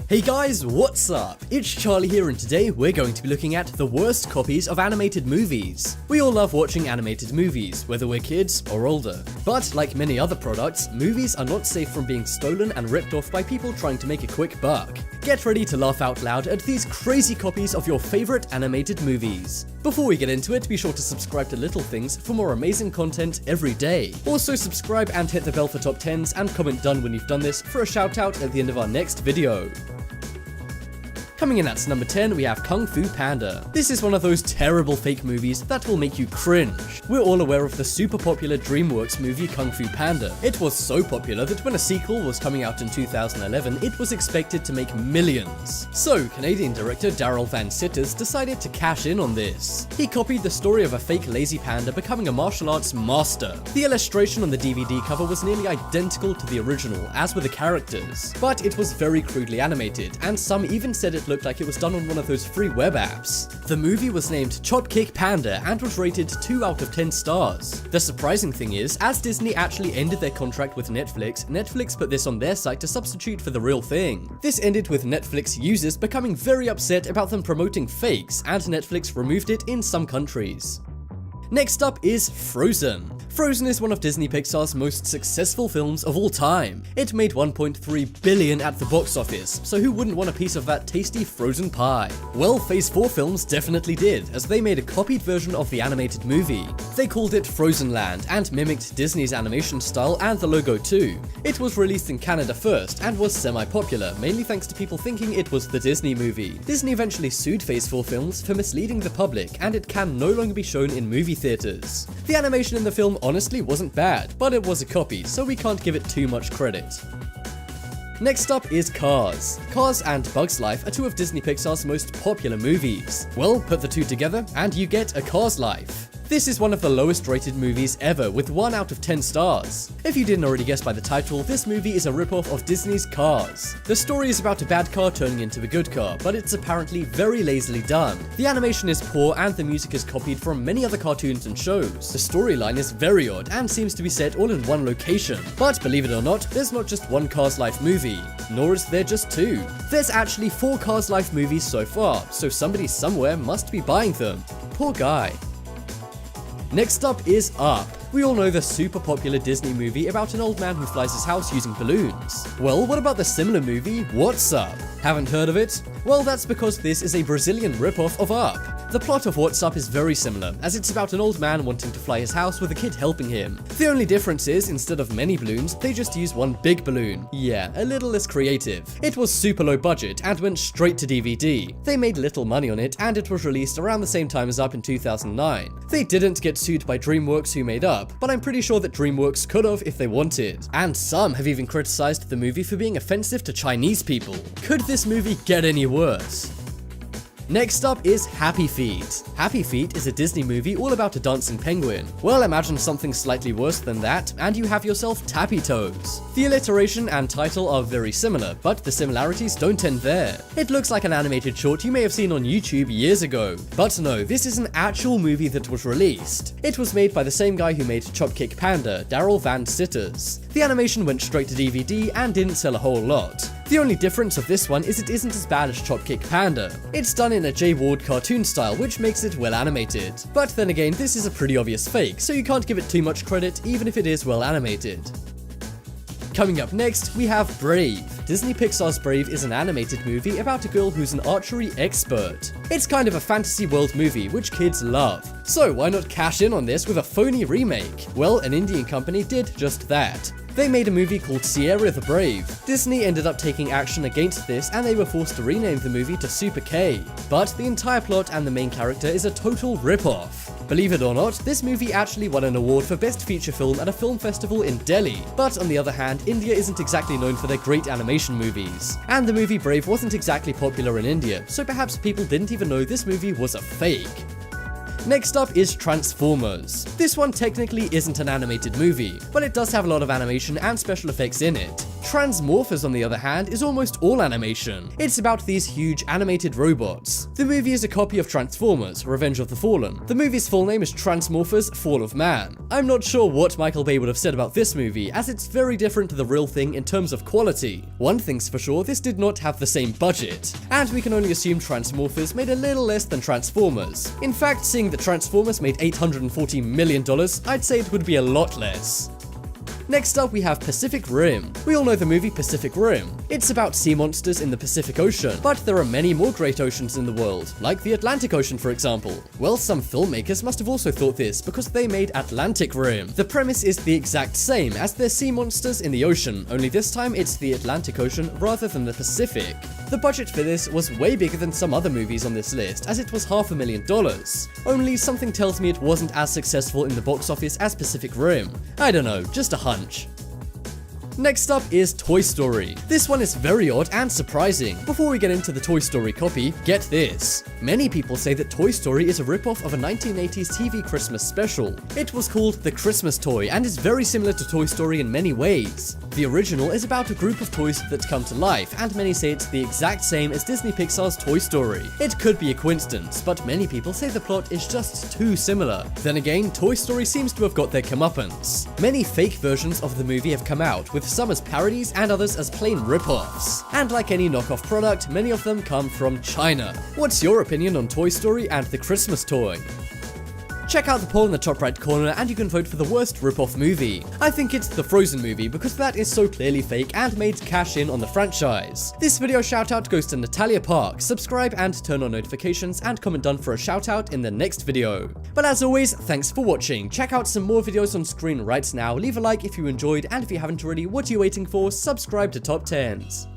Hey guys, what's up? It's Charlie here, and today we're going to be looking at the worst copies of animated movies. We all love watching animated movies, whether we're kids or older. But like many other products, movies are not safe from being stolen and ripped off by people trying to make a quick buck. Get ready to laugh out loud at these crazy copies of your favorite animated movies. Before we get into it, be sure to subscribe to Little Things for more amazing content every day. Also subscribe and hit the bell for top 10s and comment done when you've done this for a shout out at the end of our next video. Coming in at number 10, we have Kung Fu Panda. This is one of those terrible fake movies that will make you cringe. We're all aware of the super popular DreamWorks movie Kung Fu Panda. It was so popular that when a sequel was coming out in 2011, it was expected to make millions. So, Canadian director Daryl Van Citters decided to cash in on this. He copied the story of a fake lazy panda becoming a martial arts master. The illustration on the DVD cover was nearly identical to the original, as were the characters, but it was very crudely animated, and some even said it looked like it was done on one of those free web apps. The movie was named Chop Kick Panda and was rated 2 out of 10 stars. The surprising thing is, as Disney actually ended their contract with Netflix put this on their site to substitute for the real thing. This ended with Netflix users becoming very upset about them promoting fakes, and Netflix removed it in some countries. Next up is Frozen. Frozen is one of Disney Pixar's most successful films of all time. It made $1.3 billion at the box office, so who wouldn't want a piece of that tasty frozen pie? Well, Phase 4 films definitely did, as they made a copied version of the animated movie. They called it Frozen Land and mimicked Disney's animation style and the logo too. It was released in Canada first and was semi-popular, mainly thanks to people thinking it was the Disney movie. Disney eventually sued Phase 4 films for misleading the public, and it can no longer be shown in movie theaters. The animation in the film honestly wasn't bad, but it was a copy, so we can't give it too much credit. Next up is Cars. Cars and Bug's Life are two of Disney Pixar's most popular movies. Well, put the two together and you get A Car's Life. This is one of the lowest rated movies ever, with 1 out of 10 stars. If you didn't already guess by the title, this movie is a ripoff of Disney's Cars. The story is about a bad car turning into a good car, but it's apparently very lazily done. The animation is poor and the music is copied from many other cartoons and shows. The storyline is very odd and seems to be set all in one location. But believe it or not, there's not just one Cars Life movie, nor is there just 2. There's actually 4 Cars Life movies so far, so somebody somewhere must be buying them. Poor guy. Next up is Up. We all know the super popular Disney movie about an old man who flies his house using balloons. Well, what about the similar movie What's Up? Haven't heard of it? Well, that's because this is a Brazilian ripoff of Up. The plot of What's Up is very similar, as it's about an old man wanting to fly his house with a kid helping him. The only difference is, instead of many balloons, they just use one big balloon. Yeah, a little less creative. It was super low budget and went straight to DVD. They made little money on it, and it was released around the same time as Up in 2009. They didn't get sued by DreamWorks who made Up, but I'm pretty sure that DreamWorks could have if they wanted. And some have even criticized the movie for being offensive to Chinese people. Could this movie get any worse? Next up is Happy Feet. Happy Feet is a Disney movie all about a dancing penguin. Well, imagine something slightly worse than that, and you have yourself Tappy Toes. The alliteration and title are very similar, but the similarities don't end there. It looks like an animated short you may have seen on YouTube years ago. But no, this is an actual movie that was released. It was made by the same guy who made Chop Kick Panda, Daryl Van Citters. The animation went straight to DVD and didn't sell a whole lot. The only difference of this one is it isn't as bad as Chop Kick Panda. It's done in a Jay Ward cartoon style, which makes it well animated. But then again, this is a pretty obvious fake, so you can't give it too much credit even if it is well animated. Coming up next, we have Brave. Disney Pixar's Brave is an animated movie about a girl who's an archery expert. It's kind of a fantasy world movie, which kids love. So why not cash in on this with a phony remake? Well, an Indian company did just that. They made a movie called Sierra the Brave. Disney ended up taking action against this, and they were forced to rename the movie to Super K. But the entire plot and the main character is a total rip-off. Believe it or not, this movie actually won an award for Best Feature Film at a film festival in Delhi. But on the other hand, India isn't exactly known for their great animation movies. And the movie Brave wasn't exactly popular in India, so perhaps people didn't even know this movie was a fake. Next up is Transformers. This one technically isn't an animated movie, but it does have a lot of animation and special effects in it. Transmorphers, on the other hand, is almost all animation. It's about these huge animated robots. The movie is a copy of Transformers: Revenge of the Fallen. The movie's full name is Transmorphers: Fall of Man. I'm not sure what Michael Bay would have said about this movie, as it's very different to the real thing in terms of quality. One thing's for sure, this did not have the same budget, and we can only assume Transmorphers made a little less than Transformers. In fact, seeing that Transformers made $840 million, I'd say it would be a lot less. Next up, we have Pacific Rim. We all know the movie Pacific Rim. It's about sea monsters in the Pacific Ocean, but there are many more great oceans in the world, like the Atlantic Ocean, for example. Well, some filmmakers must have also thought this because they made Atlantic Rim. The premise is the exact same, as they're sea monsters in the ocean, only this time it's the Atlantic Ocean rather than the Pacific. The budget for this was way bigger than some other movies on this list, as it was $500,000. Only something tells me it wasn't as successful in the box office as Pacific Rim. I don't know, just a hunch. Next up is Toy Story. This one is very odd and surprising. Before we get into the Toy Story copy, get this. Many people say that Toy Story is a ripoff of a 1980s TV Christmas special. It was called The Christmas Toy and is very similar to Toy Story in many ways. The original is about a group of toys that come to life, and many say it's the exact same as Disney Pixar's Toy Story. It could be a coincidence, but many people say the plot is just too similar. Then again, Toy Story seems to have got their comeuppance. Many fake versions of the movie have come out, with some as parodies and others as plain rip-offs. And like any knockoff product, many of them come from China. What's your opinion on Toy Story and The Christmas Toy? Check out the poll in the top right corner and you can vote for the worst rip-off movie. I think it's the Frozen movie because that is so clearly fake and made cash in on the franchise. This video shout out goes to Natalia Park. Subscribe and turn on notifications and comment done for a shout out in the next video. But as always, thanks for watching. Check out some more videos on screen right now. Leave a like if you enjoyed, and if you haven't already, what are you waiting for? Subscribe to Top 10s.